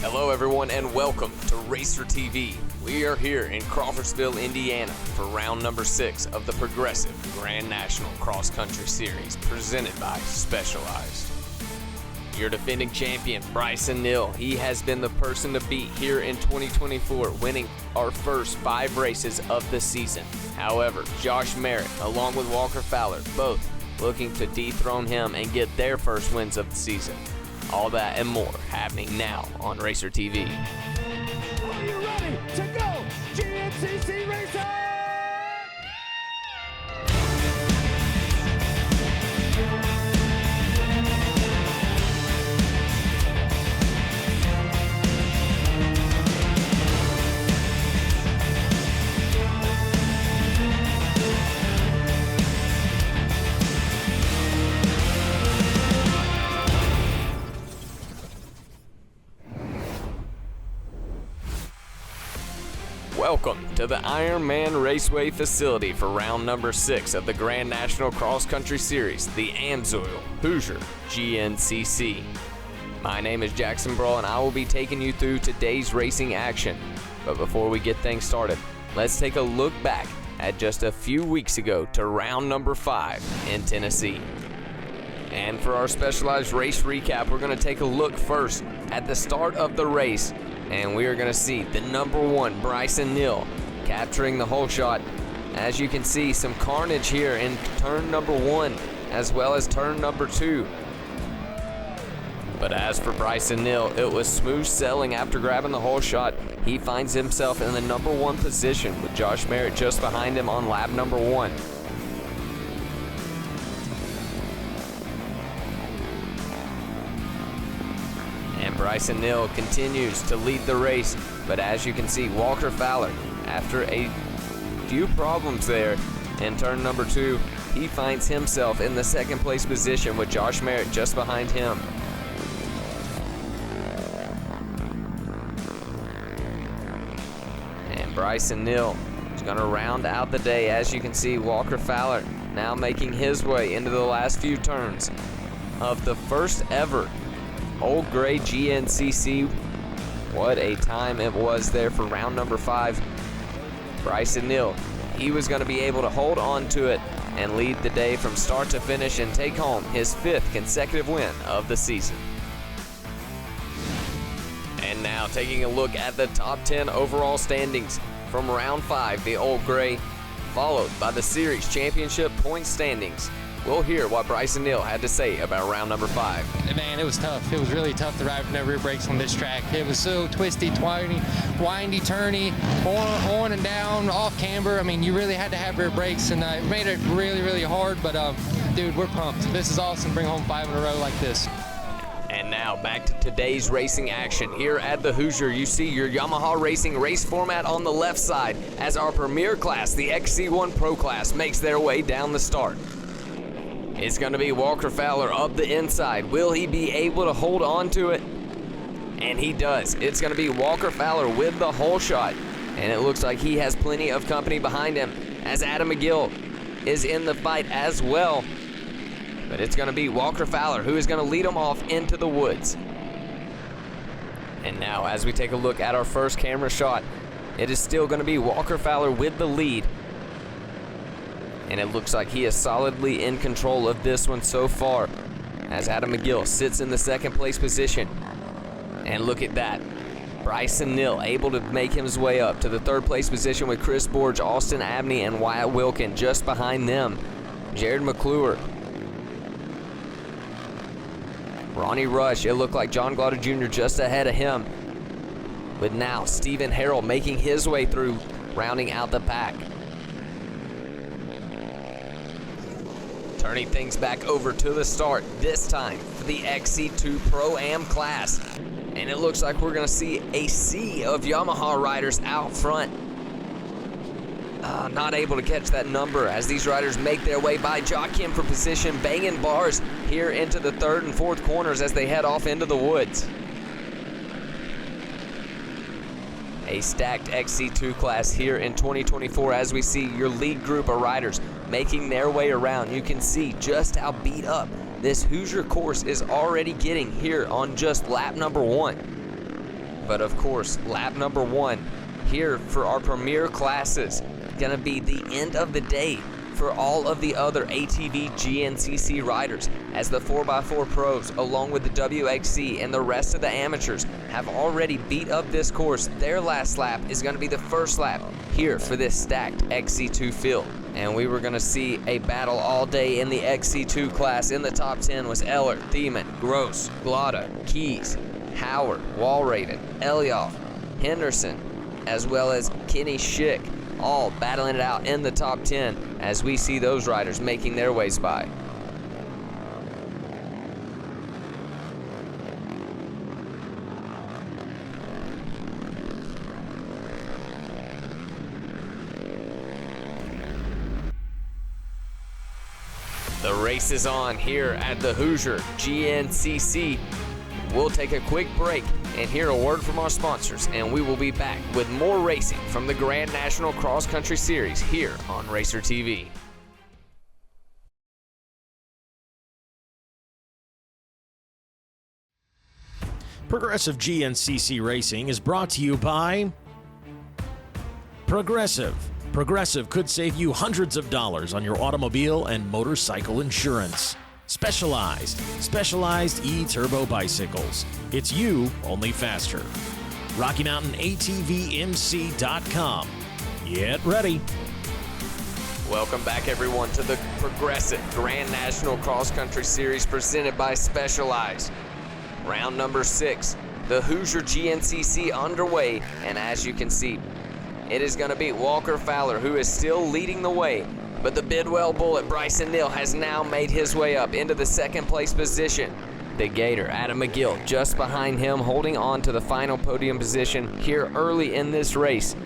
Hello everyone and welcome to Racer TV. We are here in Crawfordsville, Indiana for round number 6 of the Progressive Grand National Cross Country Series presented by Specialized. Your defending champion, Bryson Neal, he has been the person to beat here in 2024, winning our first 5 races of the season. However, Josh Merritt, along with Walker Fowler, both looking to dethrone him and get their first wins of the season. All that and more happening now on Racer TV. Are you ready to go? GNCC Racing! Welcome to the Ironman Raceway facility for round number 6 of the Grand National Cross Country Series, the AMSOIL Hoosier GNCC. My name is Jackson Brawl and I will be taking you through today's racing action. But before we get things started, let's take a look back at just a few weeks ago to round number 5 in Tennessee. And for our Specialized race recap, we're going to take a look first at the start of the race. And we are going to see the number 1, Bryson Neal, capturing the whole shot. As you can see, some carnage here in turn number 1, as well as turn number 2. But as for Bryson Neal, it was smooth sailing after grabbing the whole shot. He finds himself in the number 1 position, with Josh Merritt just behind him on lap number 1. Bryson Neal continues to lead the race, but as you can see, Walker Fowler, after a few problems there in turn number 2, he finds himself in the second place position with Josh Merritt just behind him. And Bryson Neal is going to round out the day. As you can see, Walker Fowler now making his way into the last few turns of the first ever Old Gray GNCC. What a time it was there for round number 5. Bryson Neal, he was going to be able to hold on to it and lead the day from start to finish and take home his 5th consecutive win of the season. And now taking a look at the top 10 overall standings from round 5, the Old Gray, followed by the series championship point standings. We'll hear what Bryson Neal had to say about round number 5. Man, it was tough. It was really tough to ride with no rear brakes on this track. It was so twisty, windy, turny, on and down, off camber. I mean, you really had to have rear brakes, and it made it really, really hard. But, dude, we're pumped. This is awesome. Bring home 5 in a row like this. And now back to today's racing action. Here at the Hoosier, you see your Yamaha Racing race format on the left side as our premier class, the XC1 Pro Class, makes their way down the start. It's going to be Walker Fowler up the inside. Will he be able to hold on to it? And he does. It's going to be Walker Fowler with the whole shot. And it looks like he has plenty of company behind him as Adam McGill is in the fight as well. But it's going to be Walker Fowler who is going to lead him off into the woods. And now as we take a look at our first camera shot, it is still going to be Walker Fowler with the lead. And it looks like he is solidly in control of this one so far, as Adam McGill sits in the second place position. And look at that, Bryson Neal able to make his way up to the third place position with Chris Borge, Austin Abney, and Wyatt Wilkin just behind them. Jared McClure, Ronnie Rush, it looked like John Glauder Jr. just ahead of him, with now Stephen Harrell making his way through, rounding out the pack. Turning things back over to the start, this time for the XC2 Pro-Am class. And it looks like we're going to see a sea of Yamaha riders out front. Not able to catch that number as these riders make their way by Jock Kim for position, banging bars here into the third and fourth corners as they head off into the woods. A stacked XC2 class here in 2024 as we see your lead group of riders making their way around. You can see just how beat up this Hoosier course is already getting here on just lap number 1. But of course, lap number 1 here for our premier classes, gonna be the end of the day for all of the other ATV GNCC riders, as the 4x4 pros along with the WXC and the rest of the amateurs have already beat up this course. Their last lap is going to be the first lap here for this stacked XC2 field. And we were going to see a battle all day in the XC2 class. In the top 10 was Eller, Thiemann, Gross, Glotta, Keys, Howard, Walraven, Elioff, Henderson, as well as Kenny Schick, all battling it out in the top 10 as we see those riders making their ways by. The race is on here at the Hoosier GNCC. We'll take a quick break and hear a word from our sponsors, and we will be back with more racing from the Grand National Cross Country Series here on Racer TV. Progressive GNCC Racing is brought to you by Progressive. Progressive could save you hundreds of dollars on your automobile and motorcycle insurance. Specialized E-Turbo bicycles. It's you, only faster. Rocky Mountain ATVMC.com. Get ready. Welcome back, everyone, to the Progressive Grand National Cross Country Series presented by Specialized. Round number 6, the Hoosier GNCC underway, and as you can see, it is going to be Walker Fowler who is still leading the way. But the Bidwell Bullet, Bryson Neal, has now made his way up into the second place position. The Gator, Adam McGill, just behind him, holding on to the final podium position here early in this race.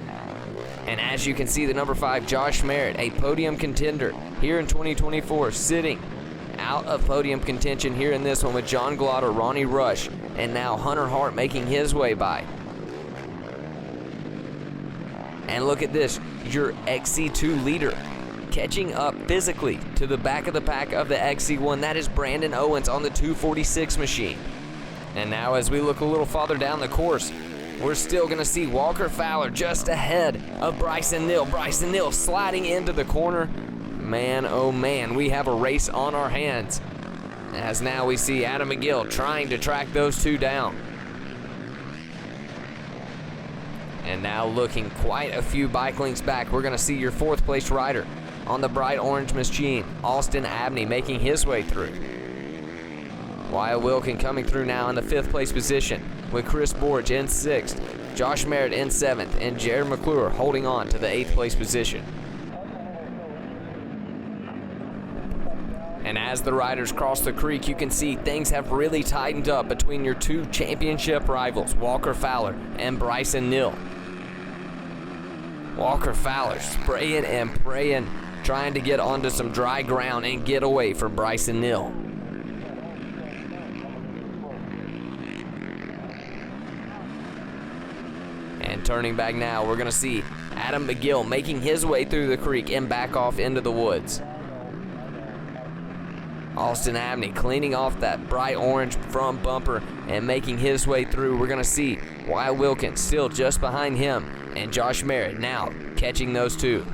And as you can see, the number 5, Josh Merritt, a podium contender here in 2024, sitting out of podium contention here in this one with John Glotta, Ronnie Rush, and now Hunter Hart making his way by. And look at this, your XC2 leader, catching up physically to the back of the pack of the XC1. That is Brandon Owens on the 246 machine. And now as we look a little farther down the course, we're still going to see Walker Fowler just ahead of Bryson Neal. Bryson Neal sliding into the corner. Man, oh man, we have a race on our hands. As now we see Adam McGill trying to track those two down. And now looking quite a few bike links back, we're going to see your 4th place rider on the bright orange machine, Austin Abney, making his way through. Wyatt Wilkin coming through now in the 5th place position with Chris Borge in 6th, Josh Merritt in 7th, and Jared McClure holding on to the 8th place position. And as the riders cross the creek, you can see things have really tightened up between your 2 championship rivals, Walker Fowler and Bryson Neal. Walker Fowler spraying and praying, trying to get onto some dry ground and get away from Bryson Neal. And turning back now, we're going to see Adam McGill making his way through the creek and back off into the woods. Austin Abney cleaning off that bright orange front bumper and making his way through. We're going to see Wyatt Wilkins still just behind him, and Josh Merritt now catching those two.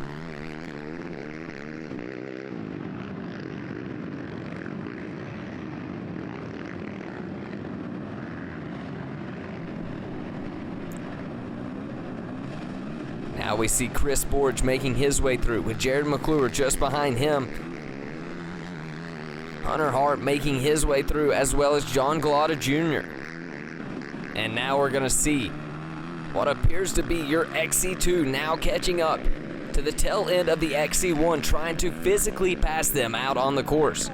Now we see Chris Borge making his way through with Jared McClure just behind him. Hunter Hart making his way through, as well as John Glotta Jr. And now we're going to see what appears to be your XC2 now catching up to the tail end of the XC1, trying to physically pass them out on the course.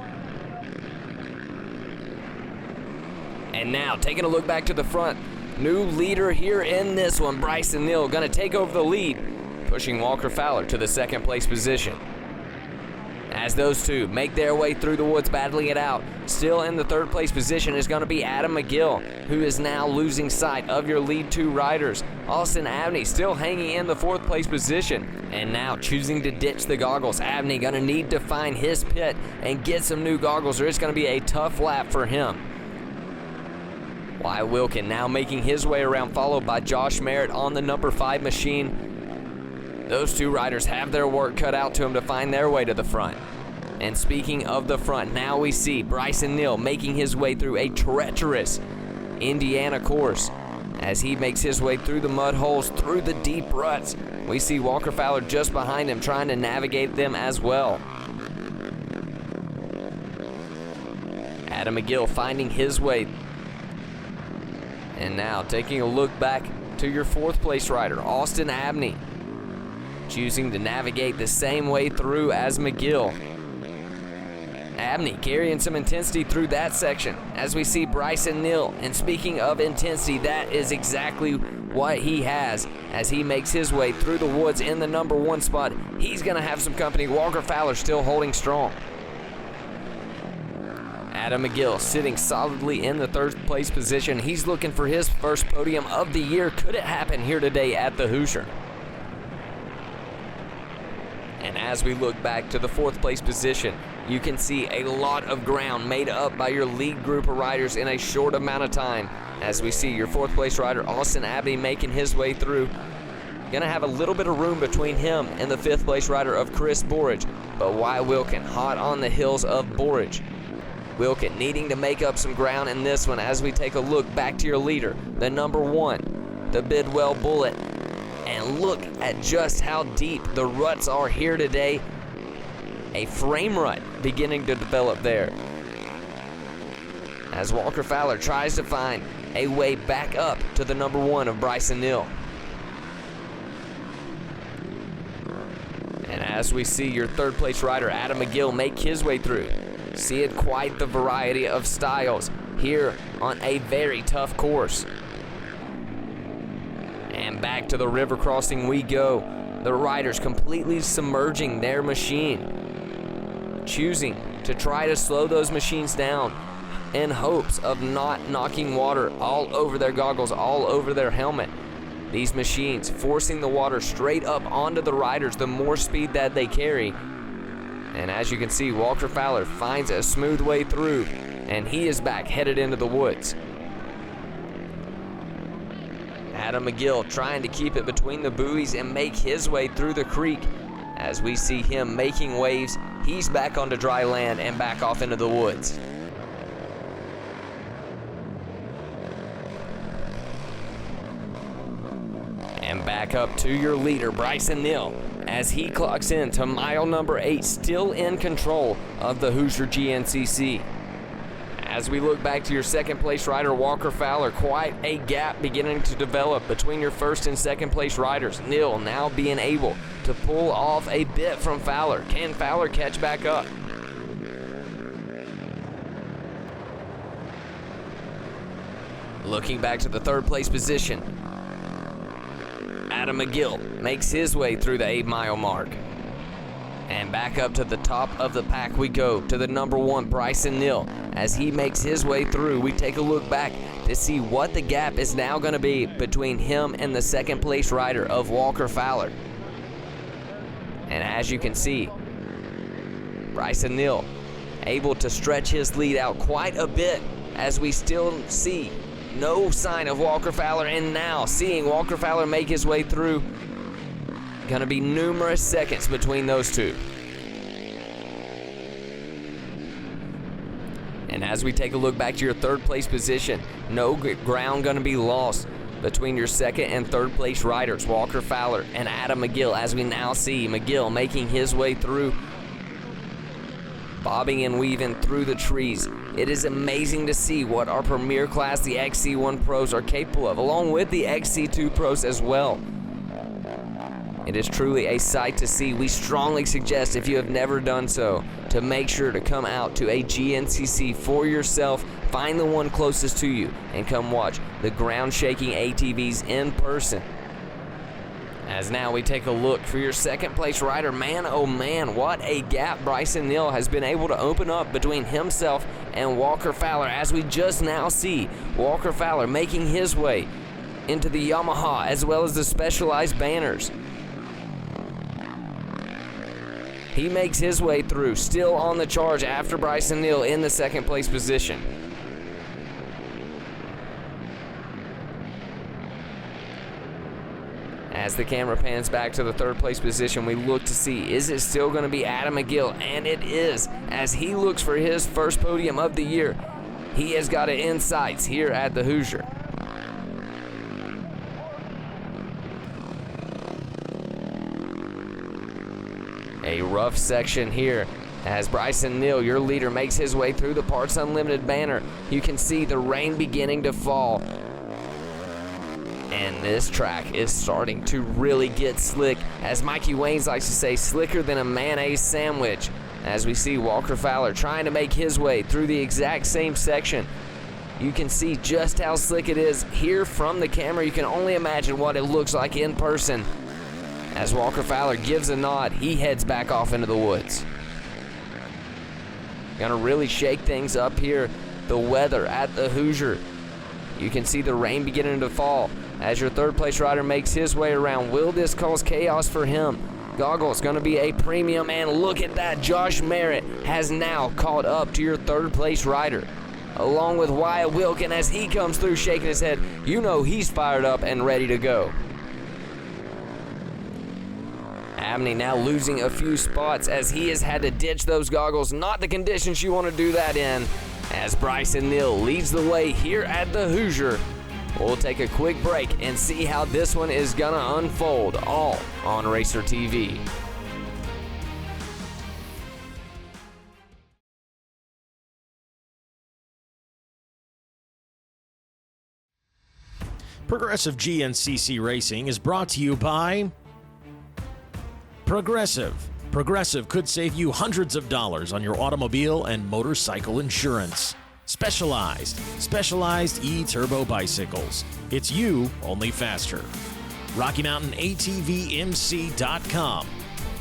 And now taking a look back to the front, new leader here in this one, Bryson Neal, going to take over the lead, pushing Walker Fowler to the 2nd place position. As those two make their way through the woods, battling it out, still in the 3rd place position is going to be Adam McGill, who is now losing sight of your lead 2 riders. Austin Abney still hanging in the 4th place position, and now choosing to ditch the goggles. Abney going to need to find his pit and get some new goggles, or it's going to be a tough lap for him. Wyatt Wilkin now making his way around, followed by Josh Merritt on the number 5 machine. Those two riders have their work cut out to them to find their way to the front. And speaking of the front, now we see Bryson Neal making his way through a treacherous Indiana course. As he makes his way through the mud holes, through the deep ruts, we see Walker Fowler just behind him trying to navigate them as well. Adam McGill finding his way. And now taking a look back to your 4th place rider, Austin Abney, choosing to navigate the same way through as McGill. Abney carrying some intensity through that section as we see Bryson Neal. And speaking of intensity, that is exactly what he has as he makes his way through the woods in the number 1 spot. He's going to have some company. Walker Fowler still holding strong. Adam McGill sitting solidly in the 3rd place position. He's looking for his first podium of the year. Could it happen here today at the Hoosier? And as we look back to the 4th place position, you can see a lot of ground made up by your lead group of riders in a short amount of time. As we see your 4th place rider, Austin Abney, making his way through. Gonna have a little bit of room between him and the 5th place rider of Chris Borage, but Wyatt Wilkin hot on the heels of Borage. Wilkin needing to make up some ground in this one as we take a look back to your leader, the number 1, the Bidwell Bullet. And look at just how deep the ruts are here today. A frame rut beginning to develop there. As Walker Fowler tries to find a way back up to the number 1 of Bryson Neal. And as we see your 3rd place rider, Adam McGill, make his way through. Seeing quite the variety of styles here on a very tough course. And back to the river crossing we go. The riders completely submerging their machine, choosing to try to slow those machines down in hopes of not knocking water all over their goggles, all over their helmet. These machines forcing the water straight up onto the riders the more speed that they carry. And as you can see, Walker Fowler finds a smooth way through, and he is back headed into the woods. Adam McGill trying to keep it between the buoys and make his way through the creek. As we see him making waves, he's back onto dry land and back off into the woods. And back up to your leader, Bryson Neal, as he clocks in to mile number 8, still in control of the Hoosier GNCC. As we look back to your 2nd place rider, Walker Fowler, quite a gap beginning to develop between your 1st and 2nd place riders. Neal now being able to pull off a bit from Fowler. Can Fowler catch back up? Looking back to the 3rd place position, Adam McGill makes his way through the 8-mile mark. And back up to the top of the pack we go to the number 1, Bryson Neal. As he makes his way through, we take a look back to see what the gap is now going to be between him and the 2nd place rider of Walker Fowler. And as you can see, Bryson Neal able to stretch his lead out quite a bit as we still see no sign of Walker Fowler. And now seeing Walker Fowler make his way through, gonna be numerous seconds between those two. And as we take a look back to your 3rd place position, no ground gonna be lost between your 2nd and 3rd place riders, Walker Fowler and Adam McGill, as we now see McGill making his way through, bobbing and weaving through the trees. It is amazing to see what our premier class, the XC1 Pros, are capable of, along with the XC2 Pros as well. It is truly a sight to see. We strongly suggest, if you have never done so, to make sure to come out to a GNCC for yourself. Find the one closest to you and come watch the ground-shaking ATVs in person. As now we take a look for your 2nd place rider. Man, oh man, what a gap Bryson Neal has been able to open up between himself and Walker Fowler, as we just now see Walker Fowler making his way into the Yamaha as well as the Specialized banners. He makes his way through, still on the charge after Bryson Neal in the 2nd place position. As the camera pans back to the third place position, we look to see, is it still going to be Adam McGill? And it is, as he looks for his first podium of the year. He has got it in sights here at the Hoosier. A rough section here as Bryson Neal, your leader, makes his way through the Parts Unlimited banner. You can see the rain beginning to fall. And this track is starting to really get slick. As Mikey Waynes likes to say, slicker than a mayonnaise sandwich. As we see Walker Fowler trying to make his way through the exact same section. You can see just how slick it is here from the camera. You can only imagine what it looks like in person. As Walker Fowler gives a nod, he heads back off into the woods. Gonna really shake things up here. The weather at the Hoosier. You can see the rain beginning to fall as your third place rider makes his way around. Will this cause chaos for him? Goggles gonna be a premium, and look at that. Josh Merritt has now caught up to your third place rider, along with Wyatt Wilkin as he comes through shaking his head. You know he's fired up and ready to go. Abney now losing a few spots as he has had to ditch those goggles. Not the conditions you want to do that in. As Bryson Neal leads the way here at the Hoosier. We'll take a quick break and see how this one is gonna unfold, all on Racer TV. Progressive GNCC Racing is brought to you by Progressive. Progressive could save you hundreds of dollars on your automobile and motorcycle insurance. Specialized E-Turbo bicycles. It's you, only faster. Rocky Mountain ATVMC.com.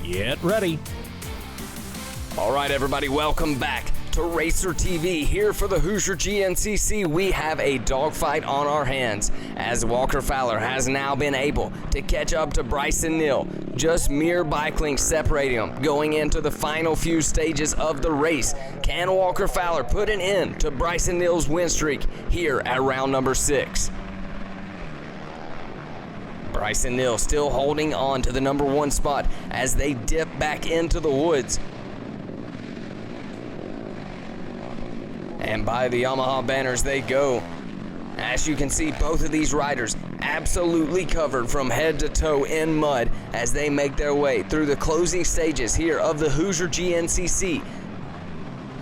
Get ready. All right, everybody, welcome back to Racer TV. Here for the Hoosier GNCC, we have a dogfight on our hands as Walker Fowler has now been able to catch up to Bryson Neal. Just mere bike lengths separating them going into the final few stages of the race. Can Walker Fowler put an end to Bryson Neal's win streak here at round number 6? Bryson Neal still holding on to the number 1 spot as they dip back into the woods. And by the Yamaha banners they go. As you can see, both of these riders absolutely covered from head to toe in mud as they make their way through the closing stages here of the Hoosier GNCC.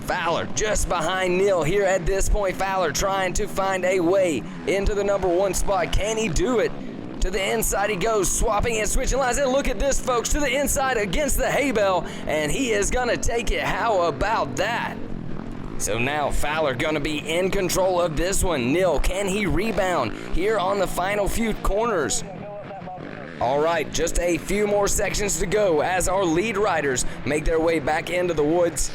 Fowler just behind Neal here at this point. Fowler trying to find a way into the number 1 spot. Can he do it? To the inside he goes, swapping and switching lines. And look at this, folks, to the inside against the hay bale, and he is gonna take it. How about that? So now Fowler gonna be in control of this one. Neal, can he rebound here on the final few corners? All right, just a few more sections to go as our lead riders make their way back into the woods.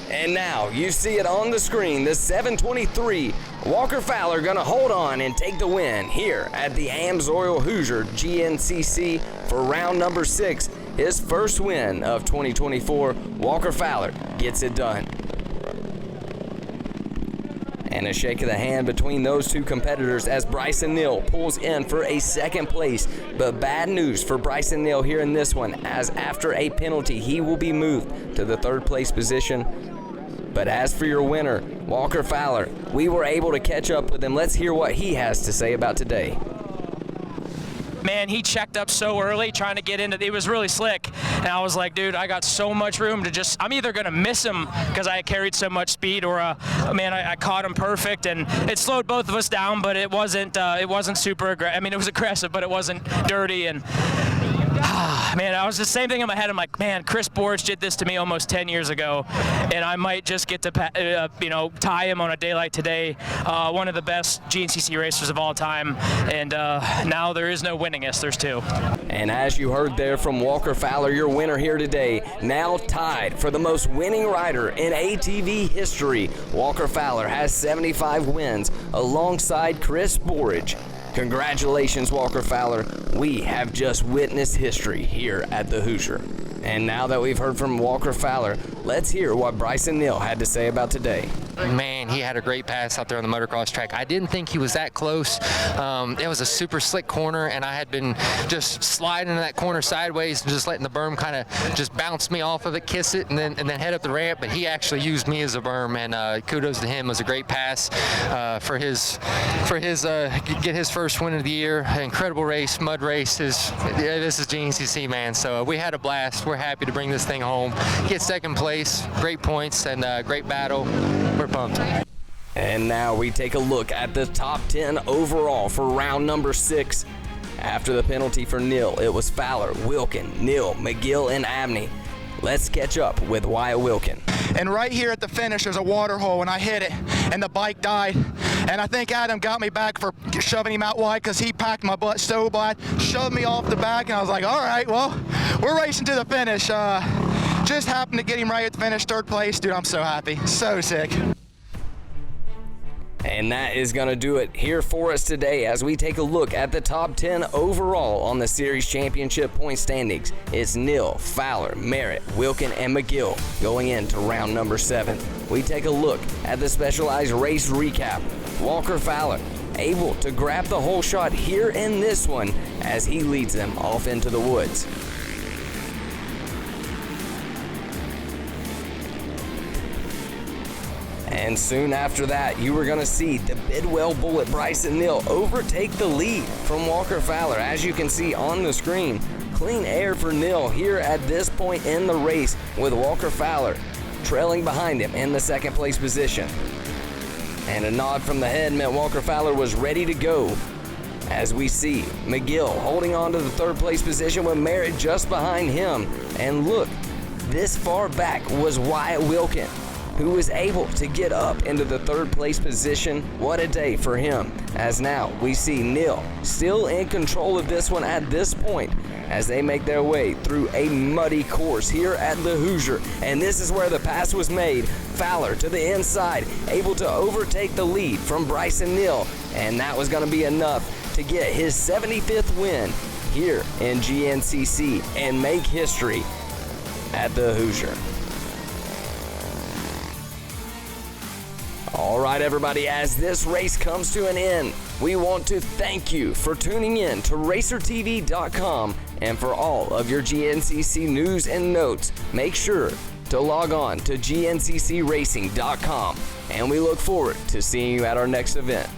And now you see it on the screen, the 723 Walker Fowler gonna hold on and take the win here at the AMSOIL Hoosier GNCC for round number 6. His first win of 2024. Walker Fowler gets it done. And a shake of the hand between those two competitors as Bryson Neal pulls in for a second place. But bad news for Bryson Neal here in this one, as after a penalty, he will be moved to the third place position. But as for your winner, Walker Fowler, we were able to catch up with him. Let's hear what he has to say about today. Man, he checked up so early trying to get into it. Was really slick. And I was like, dude, I got so much room to just, I'm either going to miss him because I carried so much speed, or, I caught him perfect. And it slowed both of us down, but it wasn't super aggressive. I mean, it was aggressive, but it wasn't dirty. And man, I was the same thing in my head. I'm like, man, Chris Borch did this to me almost 10 years ago, and I might just get to, tie him on a day like today. One of the best GNCC racers of all time, and now there is no winningest. There's 2. And as you heard there from Walker Fowler, your winner here today, now tied for the most winning rider in ATV history. Walker Fowler has 75 wins alongside Chris Borch. Congratulations, Walker Fowler. We have just witnessed history here at the Hoosier. And now that we've heard from Walker Fowler, Let's hear what Bryson Neal had to say about today. Man, he had a great pass out there on the motocross track. I didn't think he was that close. It was a super slick corner, and I had been just sliding in that corner sideways and just letting the berm kind of just bounce me off of it, kiss it, and then head up the ramp. But he actually used me as a berm, and kudos to him. It was a great pass for his get his first win of the year. Incredible race, mud race. This is GNCC, man. So we had a blast. We're happy to bring this thing home, get second place, great points, and great battle. We're pumped. And now we take a look at the top 10 overall for round number 6. After the penalty for Neal, it was Fowler, Wilkin, Neal, McGill, and Abney. Let's catch up with Wyatt Wilkin. And right here at the finish, there's a water hole, and I hit it, and the bike died. And I think Adam got me back for shoving him out wide because he packed my butt so bad, shoved me off the back, and I was like, all right, well, we're racing to the finish. Just happened to get him right at the finish, third place. Dude, I'm so happy, so sick. And that is going to do it here for us today as we take a look at the top 10 overall on the series championship point standings. It's Neal, Fowler, Merritt, Wilkin, and McGill going into round number 7. We take a look at the specialized race recap. Walker Fowler able to grab the whole shot here in this one as he leads them off into the woods. And soon after that, you were going to see the Bidwell Bullet Bryson Neal overtake the lead from Walker Fowler. As you can see on the screen, clean air for Neal here at this point in the race with Walker Fowler trailing behind him in the second place position. And a nod from the head meant Walker Fowler was ready to go. As we see McGill holding on to the third place position with Merritt just behind him. And look, this far back was Wyatt Wilkin, who was able to get up into the third place position. What a day for him, as now we see Neal still in control of this one at this point as they make their way through a muddy course here at the Hoosier. And this is where the pass was made. Fowler to the inside, able to overtake the lead from Bryson Neal, and that was going to be enough to get his 75th win here in GNCC and make history at the Hoosier. All right, everybody, as this race comes to an end, we want to thank you for tuning in to RacerTV.com, and for all of your GNCC news and notes, make sure to log on to GNCCRacing.com, and we look forward to seeing you at our next event.